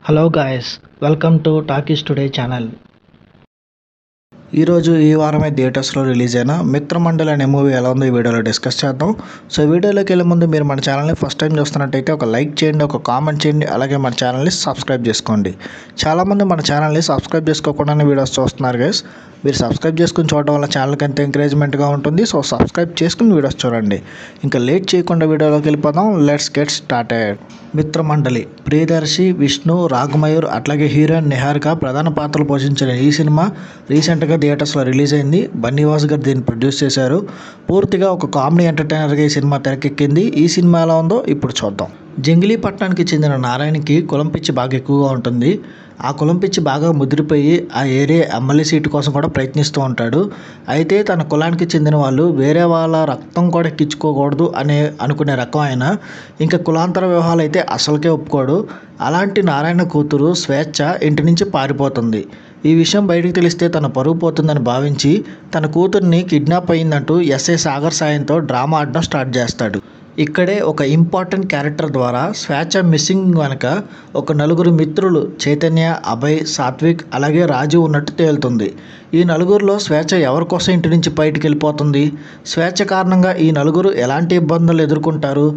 Hello guys, welcome to talkies today channel. ఈరోజు ఈ వారమే థియేటర్స్లో రిలీజ్ అయిన మిత్రమండలి అనే మూవీ ఎలా ఉందో ఈ వీడియోలో డిస్కస్ చేద్దాం. సో వీడియోలోకి వెళ్ళే ముందు మీరు మన ఛానల్ని ఫస్ట్ టైం చూస్తున్నట్టయితే ఒక లైక్ చేయండి, ఒక కామెంట్ చేయండి, అలాగే మన ఛానల్ని సబ్స్క్రైబ్ చేసుకోండి. చాలామంది మన ఛానల్ని సబ్స్క్రైబ్ చేసుకోకుండానే వీడియోస్ చూస్తున్నారు గైస్. మీరు సబ్స్క్రైబ్ చేసుకుని చూడడం వల్ల ఛానల్కి ఎంత ఎంకరేజ్మెంట్గా ఉంటుంది. సో సబ్స్క్రైబ్ చేసుకుని వీడియోస్ చూడండి. ఇంకా లేట్ చేయకుండా వీడియోలోకి వెళ్ళిపోదాం. Let's get started. Mitramandali Priyadarshi, Vishnu, Rag Mayur అట్లాగే హీరోయిన్ నిహారిక ప్రధాన పాత్రలు పోషించిన ఈ సినిమా రీసెంట్గా థియేటర్స్లో రిలీజ్ అయింది. బన్నీవాస్ గారు దీన్ని ప్రొడ్యూస్ చేశారు. పూర్తిగా ఒక కామెడీ ఎంటర్టైనర్గా ఈ సినిమా తెరకెక్కింది. ఈ సినిమా ఎలా ఉందో ఇప్పుడు చూద్దాం. జంగిలీపట్నానికి చెందిన నారాయణకి కులం పిచ్చి బాగా ఎక్కువగా ఉంటుంది. ఆ కులం పిచ్చి బాగా ముదిరిపోయి ఆ ఏరియా ఎమ్మెల్యే సీటు కోసం కూడా ప్రయత్నిస్తూ ఉంటాడు. అయితే తన కులానికి చెందిన వాళ్ళు వేరే వాళ్ళ రక్తం కూడా ఎక్కించుకోకూడదు అనుకునే రకం ఆయన. ఇంకా కులాంతర వ్యవహారాలు అయితే అసలుకే ఒప్పుకోడు. అలాంటి నారాయణ కూతురు స్వేచ్ఛ ఇంటి నుంచి పారిపోతుంది. ఈ విషయం బయటకు తెలిస్తే తన పరువు పోతుందని భావించి తన కూతుర్ని కిడ్నాప్ అయిందంటూ ఎస్ఐ సాగర్ సాయంతో డ్రామా ఆడడం స్టార్ట్ చేస్తాడు. ఇక్కడే ఒక ఇంపార్టెంట్ క్యారెక్టర్ ద్వారా స్వేచ్ఛ మిస్సింగ్ వెనక ఒక నలుగురు మిత్రులు చైతన్య, అభయ్, సాత్విక్ అలాగే రాజు ఉన్నట్టు తేలుతుంది. ఈ నలుగురిలో స్వేచ్ఛ ఎవరి కోసం ఇంటి నుంచి బయటికి వెళ్ళిపోతుంది? స్వేచ్ఛ కారణంగా ఈ నలుగురు ఎలాంటి ఇబ్బందులు ఎదుర్కొంటారు?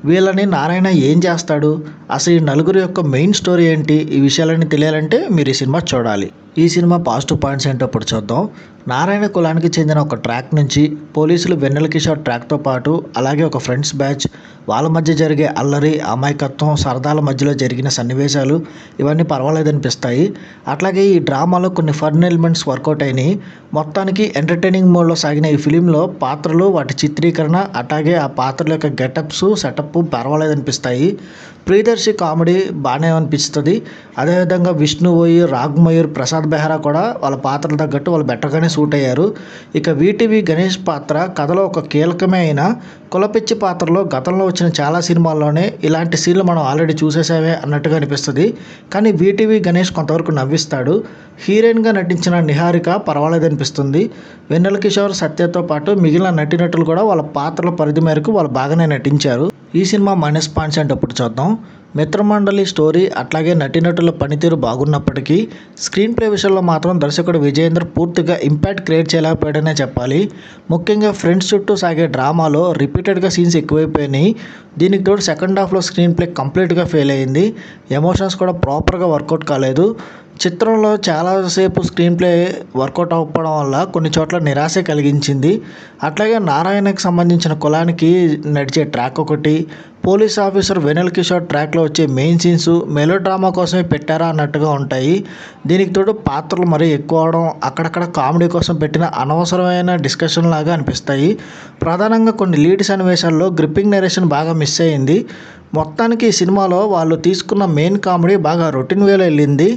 వీళ్ళని నారాయణ ఏం చేస్తాడు? అసలు ఈ నలుగురు యొక్క మెయిన్ స్టోరీ ఏంటి? ఈ విషయాలన్నీ తెలియాలంటే మీరు ఈ సినిమా చూడాలి. ఈ సినిమా పాజిటివ్ పాయింట్స్ ఏంటో ఇప్పుడు చూద్దాం. నారాయణ కులానికి చెందిన ఒక ట్రాక్ నుంచి పోలీసులు వెన్నెల కిషోర్ ట్రాక్తో పాటు అలాగే ఒక ఫ్రెండ్స్ బ్యాచ్, వాళ్ళ మధ్య జరిగే అల్లరి, అమాయకత్వం, సరదాల మధ్యలో జరిగిన సన్నివేశాలు ఇవన్నీ పర్వాలేదనిపిస్తాయి. అట్లాగే ఈ డ్రామాలో కొన్ని ఫన్ ఎలిమెంట్స్ వర్కౌట్ అయినాయి. మొత్తానికి ఎంటర్టైనింగ్ మోడ్లో సాగిన ఈ ఫిలింలో పాత్రలు, వాటి చిత్రీకరణ, అట్లాగే ఆ పాత్రల యొక్క గెటప్స్, సెటప్ పర్వాలేదనిపిస్తాయి. ప్రియదర్శి కామెడీ బాగానే అనిపిస్తుంది. అదేవిధంగా విష్ణు ఓయి, రాఘమయూర్, ప్రసాద్ బెహ్రా కూడా వాళ్ళ పాత్రలు తగ్గట్టు వాళ్ళు బెటర్గానే సూట్ అయ్యారు. ఇక వీటీవీ గణేష్ పాత్ర కథలో ఒక కీలకమే అయిన కులపిచ్చి పాత్రలో గతంలో వచ్చిన చాలా సినిమాల్లోనే ఇలాంటి సీన్లు మనం ఆల్రెడీ చూసేసామే అన్నట్టుగా అనిపిస్తుంది. కానీ వీటీవీ గణేష్ కొంతవరకు నవ్విస్తాడు. హీరోయిన్గా నటించిన నిహారిక పర్వాలేదనిపిస్తుంది. వెన్నెల కిషోర్, సత్యతో పాటు మిగిలిన నటీనటులు కూడా వాళ్ళ పాత్రల పరిధి మేరకు వాళ్ళు బాగానే నటించారు. ఈ సినిమా మైనస్ పాయింట్స్ అంటే ఇప్పుడు చూద్దాం. మిత్రమండలి స్టోరీ అట్లాగే నటీనటుల పనితీరు బాగున్నప్పటికీ స్క్రీన్ ప్లే విషయంలో మాత్రం దర్శకుడు విజయేందర్ పూర్తిగా ఇంపాక్ట్ క్రియేట్ చేయలేకపోయాడనే చెప్పాలి. ముఖ్యంగా ఫ్రెండ్స్ చుట్టూ సాగే డ్రామాలో రిపీటెడ్గా సీన్స్ ఎక్కువైపోయినాయి. దీనికి తోడు సెకండ్ హాఫ్లో స్క్రీన్ ప్లే కంప్లీట్గా ఫెయిల్ అయింది. ఎమోషన్స్ కూడా ప్రాపర్గా వర్కౌట్ కాలేదు. చిత్రంలో చాలాసేపు స్క్రీన్ ప్లే వర్కౌట్ అవ్వడం వల్ల కొన్ని చోట్ల నిరాశ కలిగించింది. అట్లాగే నారాయణకి సంబంధించిన కులానికి నడిచే ట్రాక్ ఒకటి, పోలీస్ ఆఫీసర్ వెన్నెల కిషోర్ ట్రాక్లో వచ్చే మెయిన్ సీన్స్ మెలో డ్రామా కోసమే పెట్టారా అన్నట్టుగా ఉంటాయి. దీనికి తోడు పాత్రలు మరీ ఎక్కువ అవడం, అక్కడక్కడ కామెడీ కోసం పెట్టిన అనవసరమైన డిస్కషన్ లాగా అనిపిస్తాయి. ప్రధానంగా కొన్ని లీడ్ సన్నివేశాల్లో గ్రిప్పింగ్ నరేషన్ బాగా మిస్ అయ్యింది. మొత్తానికి ఈ సినిమాలో వాళ్ళు తీసుకున్న మెయిన్ కామెడీ బాగా రొటీన్ వేలో వెళ్ళింది.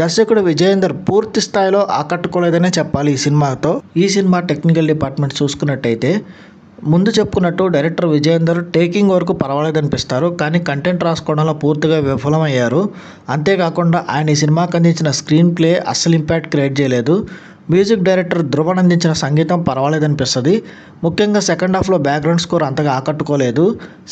దర్శకుడు విజయేందర్ పూర్తి స్థాయిలో ఆకట్టుకోలేదనే చెప్పాలి ఈ సినిమాతో. ఈ సినిమా టెక్నికల్ డిపార్ట్మెంట్ చూసుకున్నట్టయితే ముందు చెప్పుకున్నట్టు డైరెక్టర్ విజయేందర్ టేకింగ్ వరకు పర్వాలేదనిపిస్తారు. కానీ కంటెంట్ రాసుకోవడంలో పూర్తిగా విఫలమయ్యారు. అంతేకాకుండా ఆయన ఈ సినిమాకి అందించిన స్క్రీన్ ప్లే అస్సలు ఇంపాక్ట్ క్రియేట్ చేయలేదు. మ్యూజిక్ డైరెక్టర్ ధ్రువన్ అందించిన సంగీతం పర్వాలేదనిపిస్తుంది. ముఖ్యంగా సెకండ్ హాఫ్లో బ్యాక్గ్రౌండ్ స్కోర్ అంతగా ఆకట్టుకోలేదు.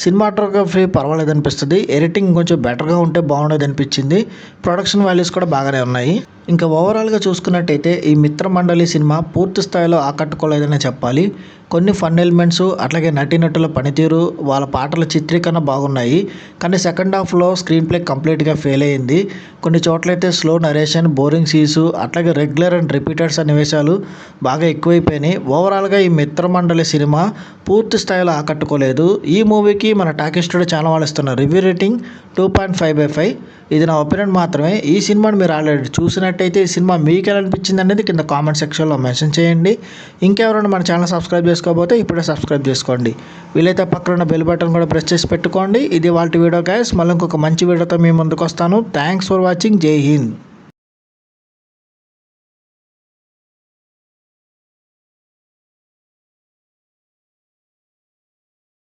సినిమాటోగ్రఫీ పర్వాలేదనిపిస్తుంది. ఎడిటింగ్ కొంచెం బెటర్గా ఉంటే బాగుండేది అనిపించింది. ప్రొడక్షన్ వాల్యూస్ కూడా బాగానే ఉన్నాయి. ఇంకా ఓవరాల్గా చూసుకున్నట్టయితే ఈ మిత్రమండలి సినిమా పూర్తి స్థాయిలో ఆకట్టుకోలేదనే చెప్పాలి. కొన్ని ఫన్ ఎలిమెంట్స్ అట్లాగే నటీనటుల పనితీరు, వాళ్ళ పాటల చిత్రీకరణ బాగున్నాయి. కానీ సెకండ్ హాఫ్లో స్క్రీన్ ప్లే కంప్లీట్గా ఫెయిల్ అయ్యింది. కొన్ని చోట్లయితే స్లో నరేషన్, బోరింగ్ సీన్స్ అట్లాగే రెగ్యులర్ అండ్ రిపీటెడ్ సన్నివేశాలు బాగా ఎక్కువైపోయినాయి. ఓవరాల్గా ఈ మిత్రమండలి సినిమా పూర్తి స్థాయిలో ఆకట్టుకోలేదు. ఈ మూవీకి మన టాకీస్ టుడే ఛానల్ వాళ్ళు ఇస్తున్న రివ్యూ రేటింగ్ 2.5/5. ఇది నా ఒపీనియన్ మాత్రమే. ఈ సినిమాని మీరు ఆల్రెడీ చూసినట్టయితే ఈ సినిమా మీకు ఎలా అనిపించింది అనేది కింద కామెంట్ సెక్షన్లో మెన్షన్ చేయండి. ఇంకెవరైనా మన ఛానల్ సబ్స్క్రైబ్ చేసుకోకపోతే ఇప్పుడే సబ్స్క్రైబ్ చేసుకోండి. వీలైతే పక్కన ఉన్న బెల్ బటన్ కూడా ప్రెస్ చేసి పెట్టుకోండి. ఇది వాళ్ళ వీడియో గైస్. మళ్ళీ ఇంకొక మంచి వీడియోతో మీ ముందుకు వస్తాను. Thanks for watching. జై హింద్.